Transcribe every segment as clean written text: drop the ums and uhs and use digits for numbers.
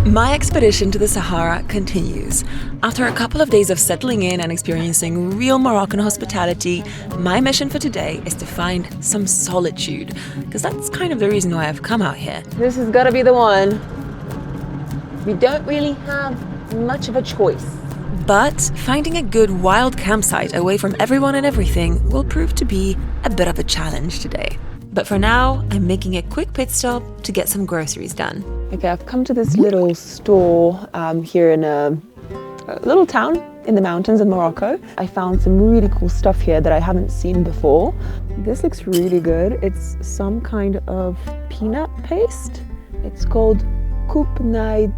My expedition to the Sahara continues. After a couple of days of settling in and experiencing real Moroccan hospitality, my mission for today is to find some solitude, because that's kind of the reason why I've come out here. This has got to be the one. We don't really have much of a choice. But finding a good wild campsite away from everyone and everything will prove to be a bit of a challenge today. But for now, I'm making a quick pit stop to get some groceries done. Okay, I've come to this little store here in a little town in the mountains in Morocco. I found some really cool stuff here that I haven't seen before. This looks really good. It's some kind of peanut paste. It's called Kupnait.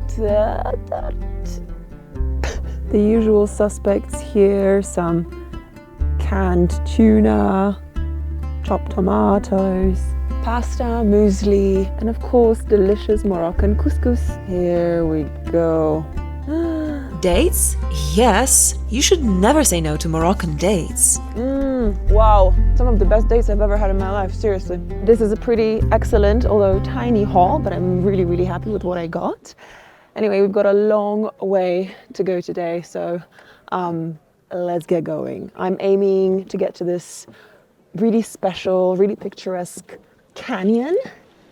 The usual suspects here, some canned tuna, chopped tomatoes, pasta, muesli, and of course delicious Moroccan couscous. Here we go. Dates? Yes, you should never say no to Moroccan dates. Wow, some of the best dates I've ever had in my life, seriously. This is a pretty excellent, although tiny haul, but I'm really, really happy with what I got. Anyway, we've got a long way to go today, so let's get going. I'm aiming to get to this really special, really picturesque canyon,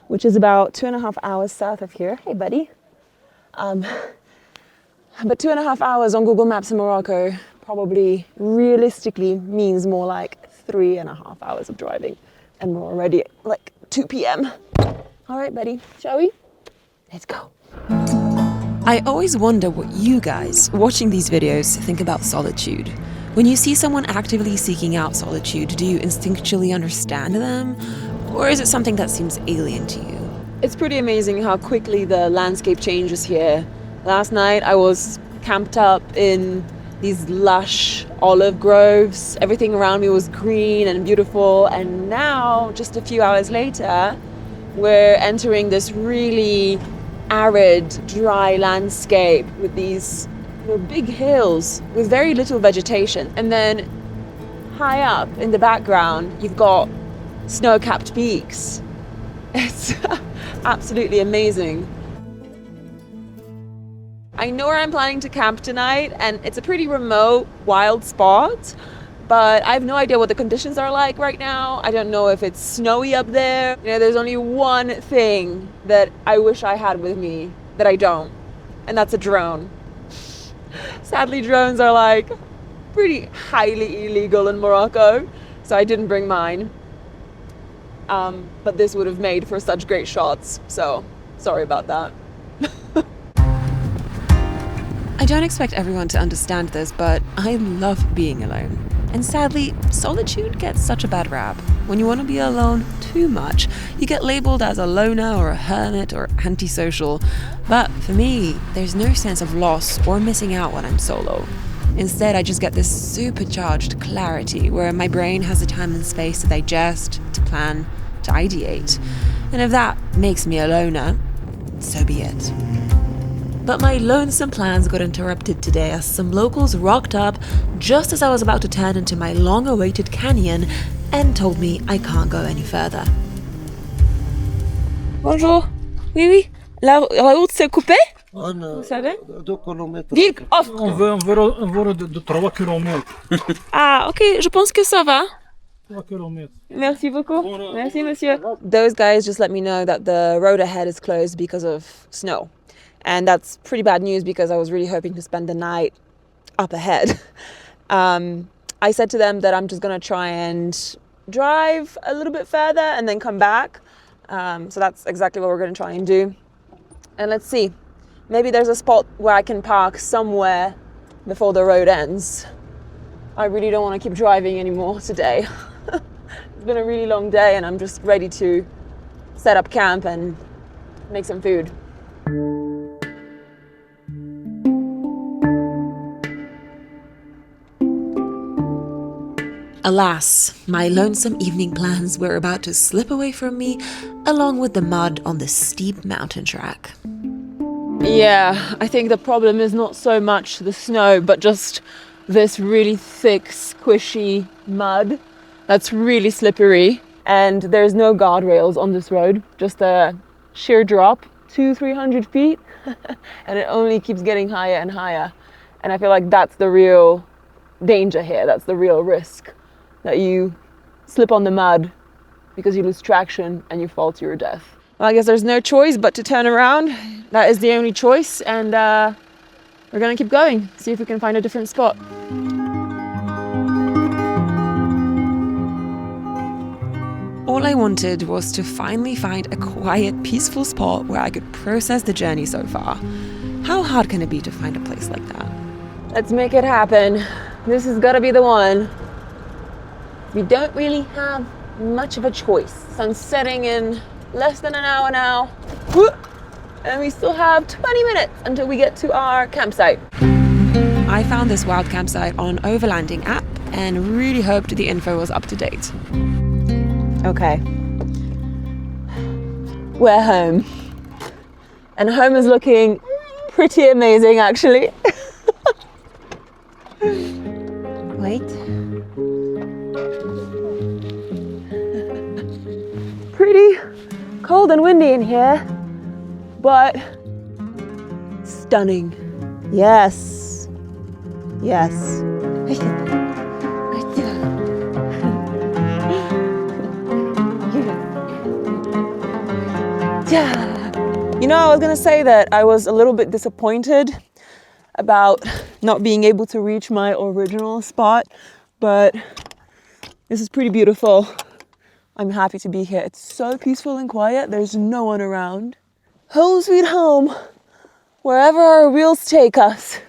which is about 2.5 hours south of here. Hey, buddy. But 2.5 hours on Google Maps in Morocco probably realistically means more like 3.5 hours of driving. And we're already at like 2 p.m. All right, buddy, shall we? Let's go. I always wonder what you guys watching these videos think about solitude. When you see someone actively seeking out solitude, do you instinctually understand them? Or is it something that seems alien to you? It's pretty amazing how quickly the landscape changes here. Last night I was camped up in these lush olive groves. Everything around me was green and beautiful. And now, just a few hours later, we're entering this really arid, dry landscape with these big hills with very little vegetation. And then high up in the background, you've got snow-capped peaks. It's absolutely amazing. I know where I'm planning to camp tonight, and it's a pretty remote, wild spot, but I have no idea what the conditions are like right now. I don't know if it's snowy up there. You know, there's only one thing that I wish I had with me that I don't, and that's a drone. Sadly, drones are like pretty highly illegal in Morocco, so I didn't bring mine. But this would have made for such great shots, so sorry about that. I don't expect everyone to understand this, but I love being alone. And sadly, solitude gets such a bad rap. When you want to be alone too much, you get labeled as a loner or a hermit or antisocial. But for me, there's no sense of loss or missing out when I'm solo. Instead, I just get this supercharged clarity where my brain has the time and space to digest, to plan, to ideate. And if that makes me a loner, so be it. But my lonesome plans got interrupted today as some locals rocked up just as I was about to turn into my long-awaited canyon and told me I can't go any further. Bonjour. Oui, oui. La route s'est coupée? Vous savez? 2 kilomètres. On veut de 3 kilomètres. Ah, ok. Je pense que ça va. 3 kilomètres. Merci beaucoup. Merci, monsieur. Those guys just let me know that the road ahead is closed because of snow. And that's pretty bad news because I was really hoping to spend the night up ahead. I said to them that I'm just going to try and drive a little bit further and then come back. So that's exactly what we're going to try and do. And let's see. Maybe there's a spot where I can park somewhere before the road ends. I really don't want to keep driving anymore today. It's been a really long day and I'm just ready to set up camp and make some food. Alas, my lonesome evening plans were about to slip away from me, along with the mud on the steep mountain track. Yeah, I think the problem is not so much the snow, but just this really thick, squishy mud that's really slippery. And there's no guardrails on this road, just a sheer drop 200-300 feet and it only keeps getting higher and higher. And I feel like that's the real danger here. That's the real risk, that you slip on the mud because you lose traction and you fall to your death. Well, I guess there's no choice but to turn around. That is the only choice, and we're gonna keep going, see if we can find a different spot. All I wanted was to finally find a quiet, peaceful spot where I could process the journey so far. How hard can it be to find a place like that? Let's make it happen. This has got to be the one. We don't really have much of a choice. Sun's setting in less than an hour now. And we still have 20 minutes until we get to our campsite. I found this wild campsite on Overlanding app and really hoped the info was up to date. Okay. We're home. And home is looking pretty amazing, actually. Wait. Pretty cold and windy in here, but stunning. Yes. Yes. You know, I was gonna say that I was a little bit disappointed about not being able to reach my original spot, but this is pretty beautiful. I'm happy to be here. It's so peaceful and quiet. There's no one around. Home sweet home, wherever our wheels take us.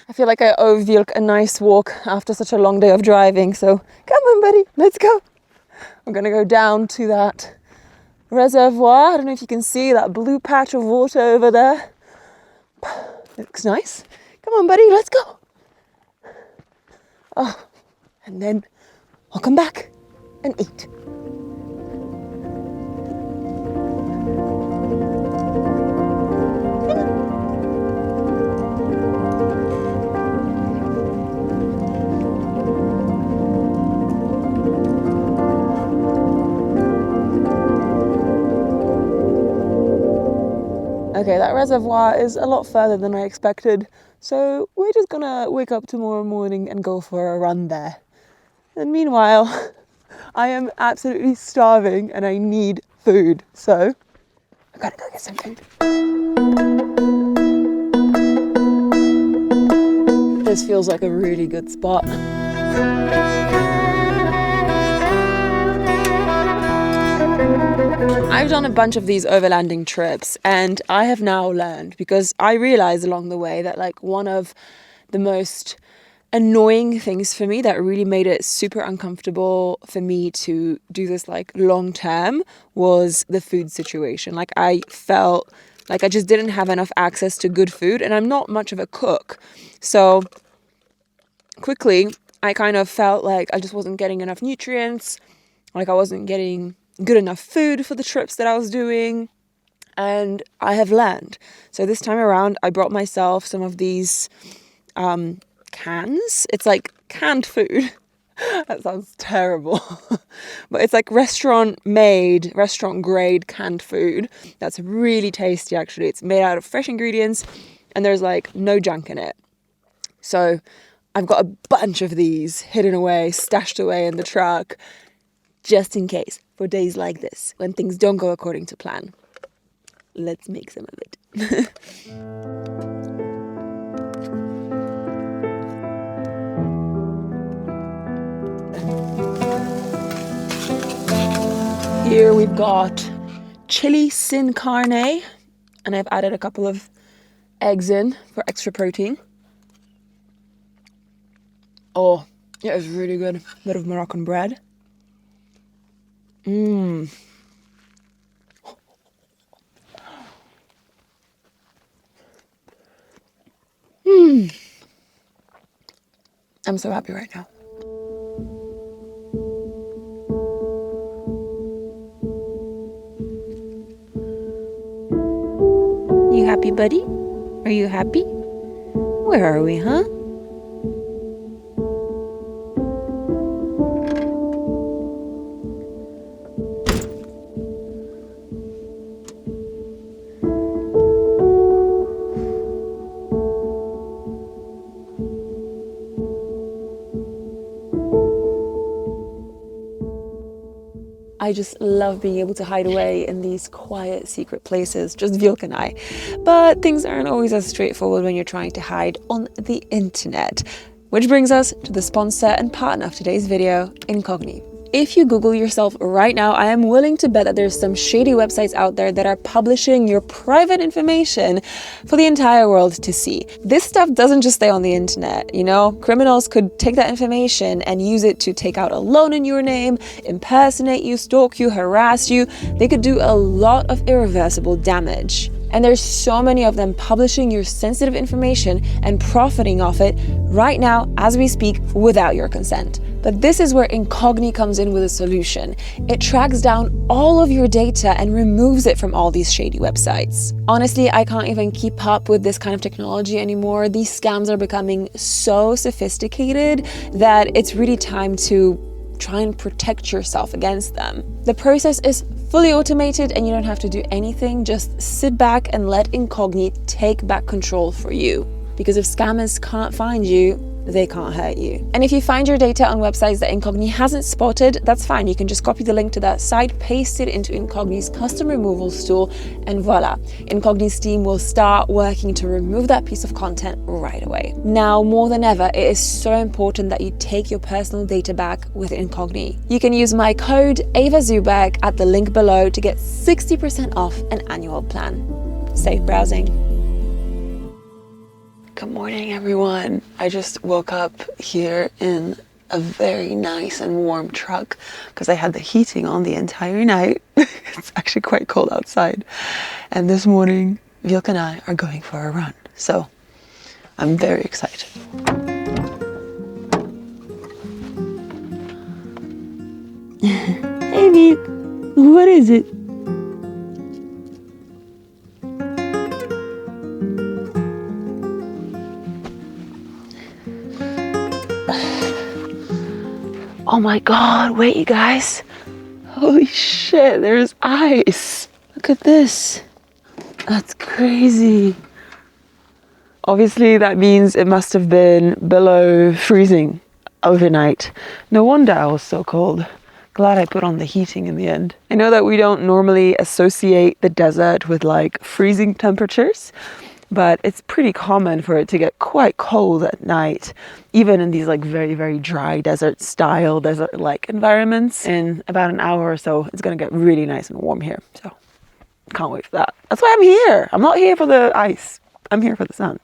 I feel like I owe Vilk a nice walk after such a long day of driving, so come on, buddy, let's go. We're gonna go down to that reservoir. I don't know if you can see that blue patch of water over there. Looks nice. Come on, buddy, let's go. Oh, and then I'll come back and eat. Okay, that reservoir is a lot further than I expected, so we're just gonna wake up tomorrow morning and go for a run there. And meanwhile, I am absolutely starving and I need food, so I gotta go get some food. This feels like a really good spot. I've done a bunch of these overlanding trips and I have now learned, because I realized along the way that like one of the most annoying things for me that really made it super uncomfortable for me to do this like long term was the food situation. Like I felt like I just didn't have enough access to good food, and I'm not much of a cook. So quickly I kind of felt like I just wasn't getting enough nutrients, like I wasn't getting good enough food for the trips that I was doing, and I have learned. So this time around I brought myself some of these cans. It's like canned food. That sounds terrible. But it's like restaurant grade canned food that's really tasty actually. It's made out of fresh ingredients and there's like no junk in it. So I've got a bunch of these hidden away, stashed away in the truck, just in case, for days like this, when things don't go according to plan. Let's make some of it. Here we've got chili sin carne, and I've added a couple of eggs in for extra protein. Oh, it is really good. Bit of Moroccan bread. I'm so happy right now. You happy, buddy? Are you happy? Where are we, huh? I just love being able to hide away in these quiet, secret places, just Vilk and I. But things aren't always as straightforward when you're trying to hide on the internet. Which brings us to the sponsor and partner of today's video, Incogni. If you Google yourself right now, I am willing to bet that there's some shady websites out there that are publishing your private information for the entire world to see. This stuff doesn't just stay on the internet, you know? Criminals could take that information and use it to take out a loan in your name, impersonate you, stalk you, harass you. They could do a lot of irreversible damage. And there's so many of them publishing your sensitive information and profiting off it right now as we speak without your consent. But this is where Incogni comes in with a solution. It tracks down all of your data and removes it from all these shady websites. Honestly, I can't even keep up with this kind of technology anymore. These scams are becoming so sophisticated that it's really time to try and protect yourself against them. The process is fully automated and you don't have to do anything. Just sit back and let Incogni take back control for you. Because if scammers can't find you, they can't hurt you. And if you find your data on websites that Incogni hasn't spotted, that's fine. You can just copy the link to that site, paste it into Incogni's custom removals tool, and voila. Incogni's team will start working to remove that piece of content right away. Now, more than ever, it is so important that you take your personal data back with Incogni. You can use my code AvaZuberg at the link below to get 60% off an annual plan. Safe browsing. Good morning, everyone. I just woke up here in a very nice and warm truck because I had the heating on the entire night. It's actually quite cold outside. And this morning, Vilk and I are going for a run. So I'm very excited. Hey, Vilk. What is it? Oh my god, wait you guys. Holy shit, there's ice. Look at this. That's crazy. Obviously that means it must have been below freezing overnight. No wonder I was so cold. Glad I put on the heating in the end. I know that we don't normally associate the desert with like freezing temperatures, but it's pretty common for it to get quite cold at night, even in these like very, very dry desert-like environments. In about an hour or so, it's gonna get really nice and warm here. So can't wait for that. That's why I'm here. I'm not here for the ice. I'm here for the sun.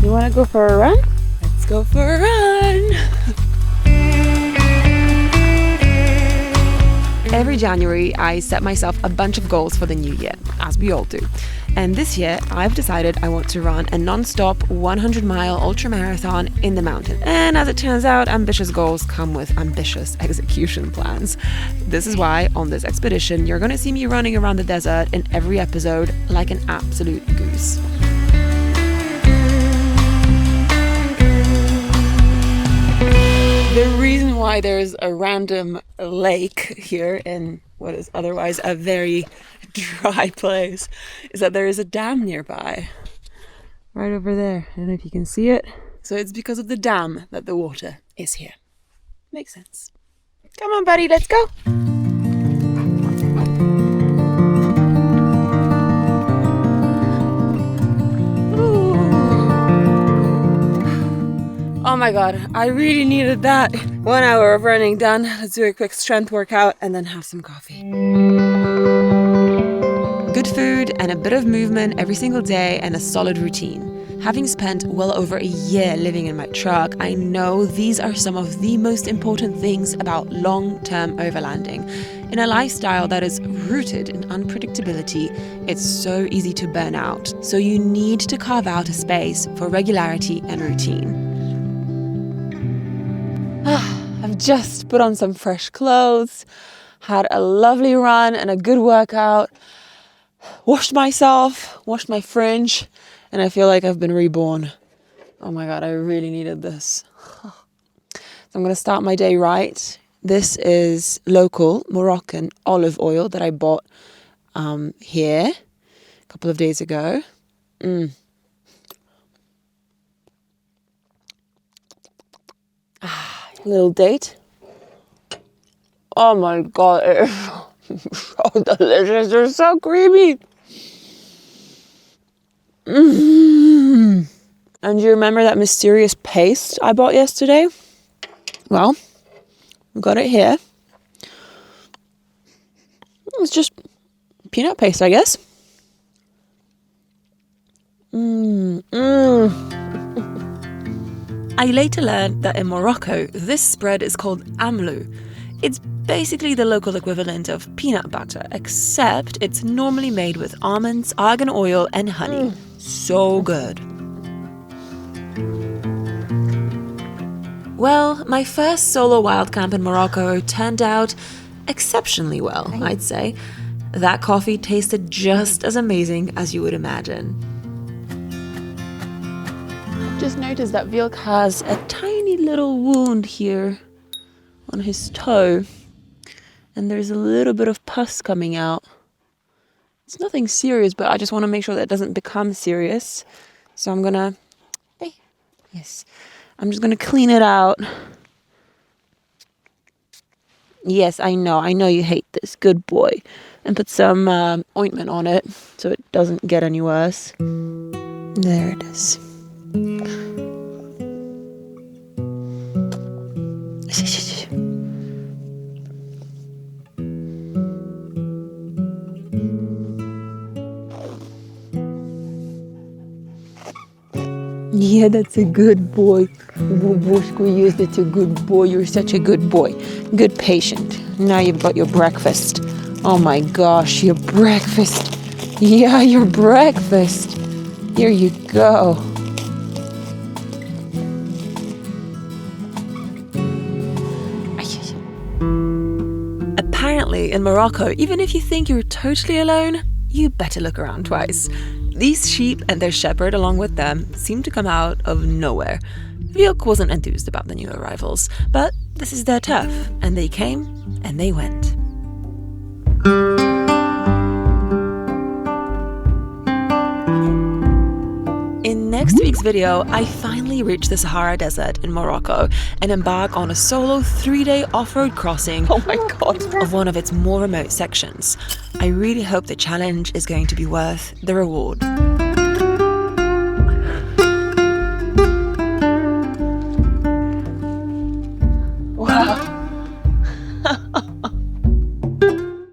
You wanna go for a run? Let's go for a run. Every January, I set myself a bunch of goals for the new year, as we all do. And this year, I've decided I want to run a non-stop 100-mile ultramarathon in the mountain. And as it turns out, ambitious goals come with ambitious execution plans. This is why, on this expedition, you're going to see me running around the desert in every episode like an absolute goose. The reason why there's a random lake here in what is otherwise a very dry place is that there is a dam nearby. Right over there. I don't know if you can see it. So it's because of the dam that the water is here. Makes sense. Come on, buddy, let's go. Oh my god, I really needed that. 1 hour of running done. Let's do a quick strength workout and then have some coffee. Good food and a bit of movement every single day and a solid routine. Having spent well over a year living in my truck, I know these are some of the most important things about long-term overlanding. In a lifestyle that is rooted in unpredictability, it's so easy to burn out. So you need to carve out a space for regularity and routine. I've just put on some fresh clothes, had a lovely run and a good workout, washed myself, washed my fringe, and I feel like I've been reborn. Oh my god, I really needed this. So I'm going to start my day right. This is local Moroccan olive oil that I bought here a couple of days ago. Little date. Oh my god, it is so delicious. They're so creamy. And do you remember that mysterious paste I bought yesterday? Well, we got it here. It's just peanut paste, I guess. I later learned that in Morocco, this spread is called amlou. It's basically the local equivalent of peanut butter, except it's normally made with almonds, argan oil, and honey. So good. Well, my first solo wild camp in Morocco turned out exceptionally well, I'd say. That coffee tasted just as amazing as you would imagine. I've just noticed that Vilk has a tiny little wound here on his toe, and there's a little bit of pus coming out. It's nothing serious, but I just want to make sure that it doesn't become serious. So I'm gonna, I'm just gonna clean it out. Yes, I know you hate this, good boy. And put some ointment on it so it doesn't get any worse. There it is. Yeah, that's a good boy. Yes, that's a good boy. You're such a good boy. Good patient. Now you've got your breakfast. Oh my gosh, your breakfast. Yeah, your breakfast. Here you go. Apparently, in Morocco, even if you think you're totally alone, you better look around twice. These sheep and their shepherd along with them seem to come out of nowhere. Vilk wasn't enthused about the new arrivals, but this is their turf, and they came and they went. In next week's video, I finally reach the Sahara Desert in Morocco and embark on a solo 3-day off-road crossing of one of its more remote sections. I really hope the challenge is going to be worth the reward.